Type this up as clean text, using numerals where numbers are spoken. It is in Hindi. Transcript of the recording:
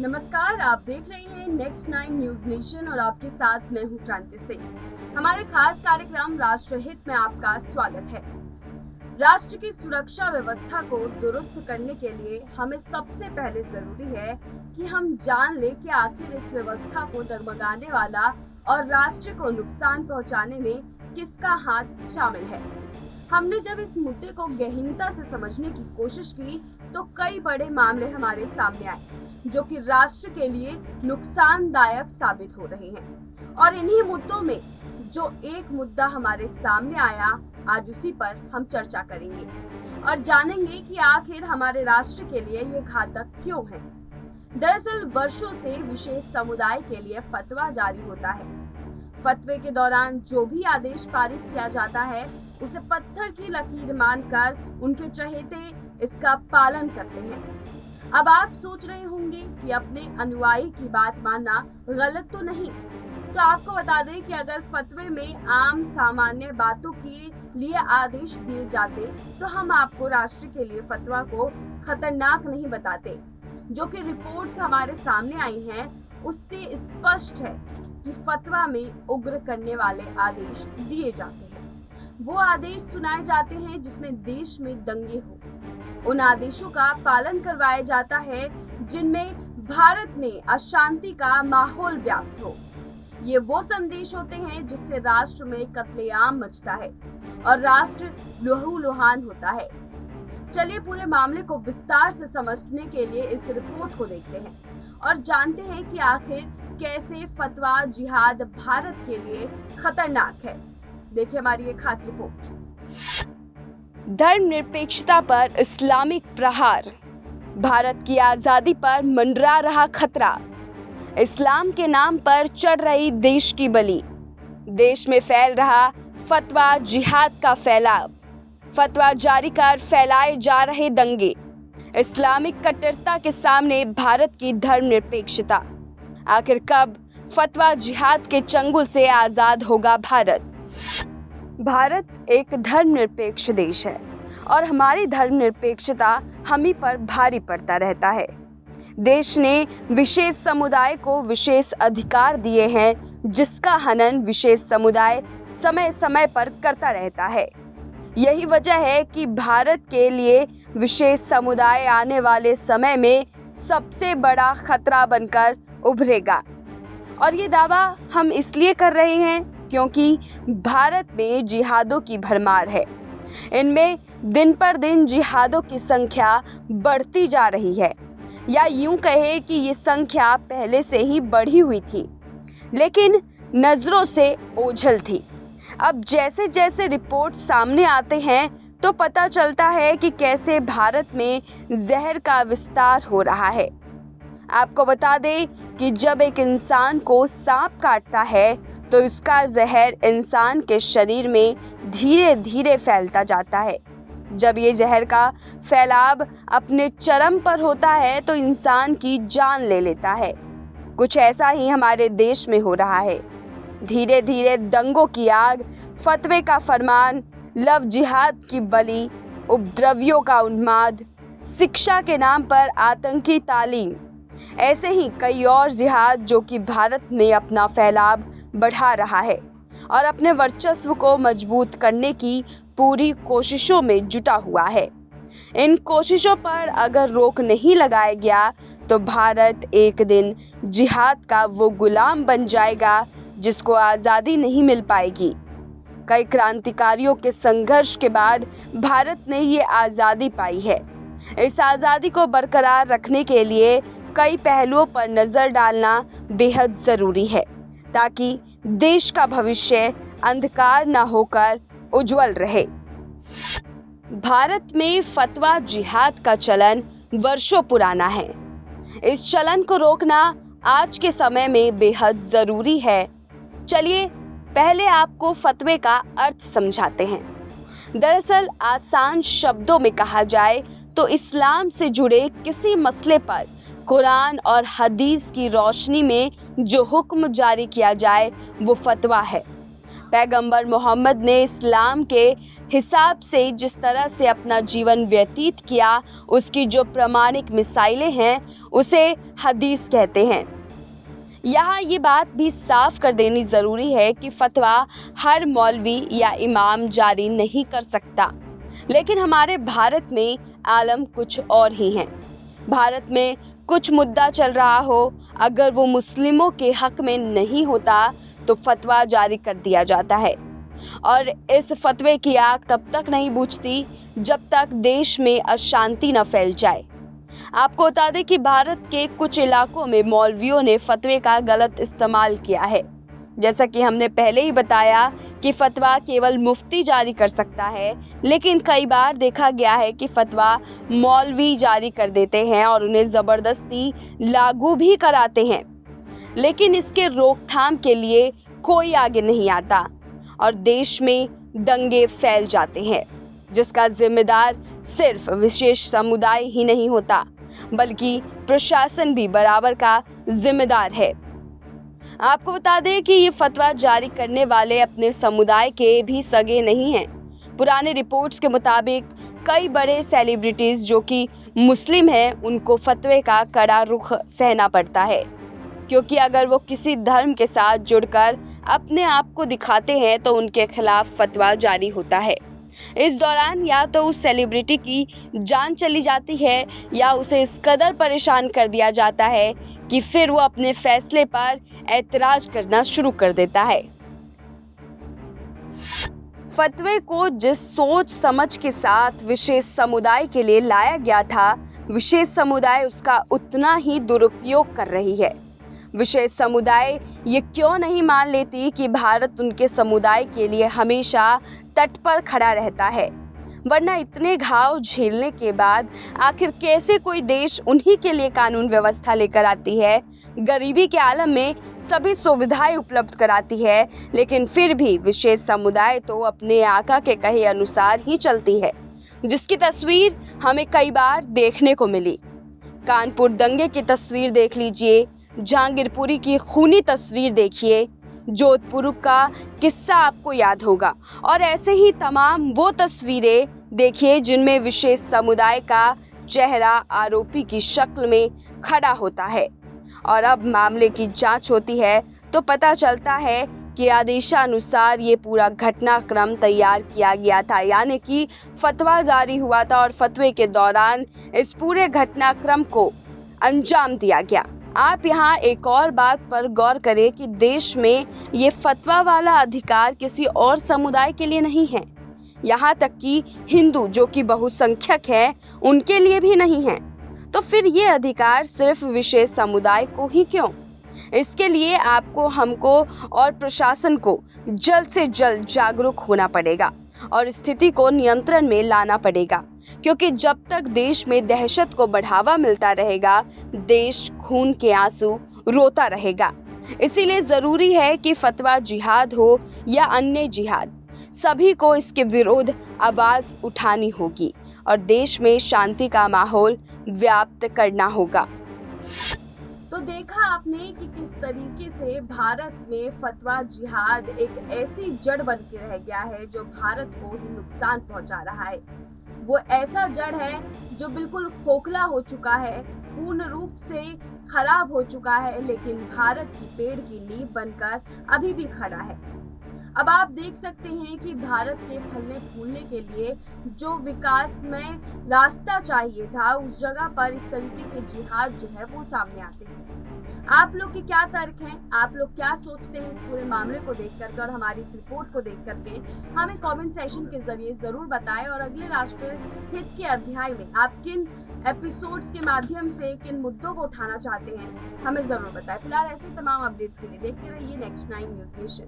नमस्कार, आप देख रहे हैं नेक्स्ट 9 न्यूज नेशन और आपके साथ मैं हूं क्रांति सिंह। हमारे खास कार्यक्रम राष्ट्र हित में आपका स्वागत है। राष्ट्र की सुरक्षा व्यवस्था को दुरुस्त करने के लिए हमें सबसे पहले जरूरी है कि हम जान ले कि आखिर इस व्यवस्था को डगमगाने वाला और राष्ट्र को नुकसान पहुंचाने में किसका हाथ शामिल है। हमने जब इस मुद्दे को गहनता से समझने की कोशिश की तो कई बड़े मामले हमारे सामने आए जो कि राष्ट्र के लिए नुकसानदायक साबित हो रहे हैं। और इन्हीं मुद्दों में जो एक मुद्दा हमारे सामने आया, आज उसी पर हम चर्चा करेंगे और जानेंगे कि आखिर हमारे राष्ट्र के लिए ये घातक क्यों है। दरअसल वर्षों से विशेष समुदाय के लिए फतवा जारी होता है। फतवे के दौरान जो भी आदेश पारित किया जाता है उसे पत्थर की लकीर मानकर उनके चहेते इसका पालन करते हैं। अब आप सोच रहे होंगे कि अपने अनुयायी की बात मानना गलत तो नहीं, तो आपको बता दें कि अगर फतवे में आम सामान्य बातों के लिए आदेश दिए जाते तो हम आपको राष्ट्र के लिए फतवा को खतरनाक नहीं बताते। जो कि रिपोर्ट्स हमारे सामने आई हैं उससे स्पष्ट है कि फतवा में उग्र करने वाले आदेश दिए जाते हैं। वो आदेश सुनाए जाते हैं जिसमें देश में दंगे हो। उन आदेशों का पालन करवाया जाता है जिनमें भारत में अशांति का माहौल व्याप्त हो। ये वो संदेश होते हैं जिससे राष्ट्र में कत्लेआम मचता है और राष्ट्र लहूलुहान होता है। चलिए पूरे मामले को विस्तार से समझने के लिए इस रिपोर्ट को देखते हैं और जानते हैं कि आखिर कैसे फतवा जिहाद भारत के लिए खतरनाक है। देखिए हमारी ये खास रिपोर्ट। धर्मनिरपेक्षता पर इस्लामिक प्रहार, भारत की आजादी पर मंडरा रहा खतरा, इस्लाम के नाम पर चढ़ रही देश की बलि, देश में फैल रहा फतवा जिहाद का फैलाव, फतवा जारी कर फैलाए जा रहे दंगे, इस्लामिक कट्टरता के सामने भारत की धर्मनिरपेक्षता। आखिर कब फतवा जिहाद के चंगुल से आजाद होगा भारत? भारत एक धर्मनिरपेक्ष देश है और हमारी धर्मनिरपेक्षता हम ही पर भारी पड़ता रहता है। देश ने विशेष समुदाय को विशेष अधिकार दिए हैं जिसका हनन विशेष समुदाय समय समय पर करता रहता है। यही वजह है कि भारत के लिए विशेष समुदाय आने वाले समय में सबसे बड़ा खतरा बनकर उभरेगा। और ये दावा हम इसलिए कर रहे हैं क्योंकि भारत में जिहादों की भरमार है। इनमें दिन पर दिन जिहादों की संख्या बढ़ती जा रही है, या यूं कहे कि ये संख्या पहले से ही बढ़ी हुई थी लेकिन नज़रों से ओझल थी। अब जैसे जैसे रिपोर्ट सामने आते हैं तो पता चलता है कि कैसे भारत में जहर का विस्तार हो रहा है। आपको बता दें कि जब एक इंसान को सांप काटता है तो इसका जहर इंसान के शरीर में धीरे धीरे फैलता जाता है। जब ये जहर का फैलाव अपने चरम पर होता है तो इंसान की जान ले लेता है। कुछ ऐसा ही हमारे देश में हो रहा है। धीरे धीरे दंगों की आग, फतवे का फरमान, लव जिहाद की बलि, उपद्रवियों का उन्माद, शिक्षा के नाम पर आतंकी तालीम, ऐसे ही कई और जिहाद जो कि भारत में अपना फैलाव बढ़ा रहा है और अपने वर्चस्व को मजबूत करने की पूरी कोशिशों में जुटा हुआ है। इन कोशिशों पर अगर रोक नहीं लगाया गया तो भारत एक दिन जिहाद का वो गुलाम बन जाएगा जिसको आज़ादी नहीं मिल पाएगी। कई क्रांतिकारियों के संघर्ष के बाद भारत ने ये आज़ादी पाई है। इस आज़ादी को बरकरार रखने के लिए कई पहलुओं पर नज़र डालना बेहद ज़रूरी है ताकि देश का भविष्य अंधकार न होकर उज्जवल रहे। भारत में फतवा जिहाद का चलन वर्षों पुराना है। इस चलन को रोकना आज के समय में बेहद ज़रूरी है। चलिए पहले आपको फतवे का अर्थ समझाते हैं। दरअसल आसान शब्दों में कहा जाए तो इस्लाम से जुड़े किसी मसले पर कुरान और हदीस की रोशनी में जो हुक्म जारी किया जाए वो फतवा है। पैगंबर मोहम्मद ने इस्लाम के हिसाब से जिस तरह से अपना जीवन व्यतीत किया, उसकी जो प्रामाणिक मिसाइलें हैं उसे हदीस कहते हैं। यहाँ ये बात भी साफ कर देनी ज़रूरी है कि फतवा हर मौलवी या इमाम जारी नहीं कर सकता, लेकिन हमारे भारत में आलम कुछ और ही हैं। भारत में कुछ मुद्दा चल रहा हो, अगर वो मुस्लिमों के हक में नहीं होता तो फतवा जारी कर दिया जाता है, और इस फतवे की आग तब तक नहीं बुझती जब तक देश में अशांति न फैल जाए। आपको बता दें कि भारत के कुछ इलाकों में मौलवियों ने फतवे का गलत इस्तेमाल किया है। जैसा कि हमने पहले ही बताया कि फतवा केवल मुफ्ती जारी कर सकता है, लेकिन कई बार देखा गया है कि फतवा मौलवी जारी कर देते हैं और उन्हें ज़बरदस्ती लागू भी कराते हैं, लेकिन इसके रोकथाम के लिए कोई आगे नहीं आता और देश में दंगे फैल जाते हैं, जिसका जिम्मेदार सिर्फ विशेष समुदाय ही नहीं होता, बल्कि प्रशासन भी बराबर का जिम्मेदार है। आपको बता दें कि ये फतवा जारी करने वाले अपने समुदाय के भी सगे नहीं हैं। पुराने रिपोर्ट्स के मुताबिक कई बड़े सेलिब्रिटीज़ जो कि मुस्लिम हैं, उनको फतवे का कड़ा रुख सहना पड़ता है, क्योंकि अगर वो किसी धर्म के साथ जुड़कर अपने आप को दिखाते हैं तो उनके खिलाफ फतवा जारी होता है। इस दौरान या तो उस सेलिब्रिटी की जान चली जाती है या उसे इस कदर परेशान कर दिया जाता है कि फिर वो अपने फैसले पर ऐतराज करना शुरू कर देता है। फतवे को जिस सोच समझ के साथ विशेष समुदाय के लिए लाया गया था, विशेष समुदाय उसका उतना ही दुरुपयोग कर रही है। विशेष समुदाय ये क्यों नहीं मान लेती कि भारत उनके समुदाय के लिए हमेशा तट पर खड़ा रहता है, वरना इतने घाव झेलने के बाद आखिर कैसे कोई देश उन्हीं के लिए कानून व्यवस्था लेकर आती है, गरीबी के आलम में सभी सुविधाएं उपलब्ध कराती है, लेकिन फिर भी विशेष समुदाय तो अपने आका के कहे अनुसार ही चलती है, जिसकी तस्वीर हमें कई बार देखने को मिली। कानपुर दंगे की तस्वीर देख लीजिए, जहांगीरपुरी की खूनी तस्वीर देखिए, जोधपुर का किस्सा आपको याद होगा, और ऐसे ही तमाम वो तस्वीरें देखिए जिनमें विशेष समुदाय का चेहरा आरोपी की शक्ल में खड़ा होता है। और अब मामले की जांच होती है तो पता चलता है कि आदेशानुसार ये पूरा घटनाक्रम तैयार किया गया था, यानी कि फतवा जारी हुआ था और फतवे के दौरान इस पूरे घटनाक्रम को अंजाम दिया गया। आप यहाँ एक और बात पर गौर करें कि देश में ये फतवा वाला अधिकार किसी और समुदाय के लिए नहीं है, यहाँ तक कि हिंदू जो कि बहुसंख्यक है उनके लिए भी नहीं है। तो फिर ये अधिकार सिर्फ विशेष समुदाय को ही क्यों? इसके लिए आपको, हमको और प्रशासन को जल्द से जल्द जागरूक होना पड़ेगा और स्थिति को नियंत्रण में लाना पड़ेगा, क्योंकि जब तक देश में दहशत को बढ़ावा मिलता रहेगा, देश खून के आंसू रोता रहेगा। इसीलिए ज़रूरी है कि फतवा जिहाद हो या अन्य जिहाद, सभी को इसके विरोध आवाज़ उठानी होगी और देश में शांति का माहौल व्याप्त करना होगा। तो देखा आपने कि किस तरीके से भारत में फतवा जिहाद एक ऐसी जड़ बन के रह गया है जो भारत को ही नुकसान पहुंचा रहा है। वो ऐसा जड़ है जो बिल्कुल खोखला हो चुका है, पूर्ण रूप से खराब हो चुका है, लेकिन भारत की पेड़ की नींव बनकर अभी भी खड़ा है। अब आप देख सकते हैं कि भारत के फलने फूलने के लिए जो विकास में रास्ता चाहिए था, उस जगह पर इस तरीके के जिहाद जो है वो सामने आते हैं। आप लोग के क्या तर्क हैं? आप लोग क्या सोचते हैं इस पूरे मामले को देख करके और हमारी इस रिपोर्ट को देख करके हमें कमेंट सेक्शन के जरिए जरूर बताएं। और अगले राष्ट्रीय हित के अध्याय में आप किन एपिसोड्स के माध्यम से किन मुद्दों को उठाना चाहते हैं हमें जरूर बताएं। फिलहाल ऐसे तमाम अपडेट्स के लिए देखते रहिए नेक्स्ट 9 न्यूज़ नेशन।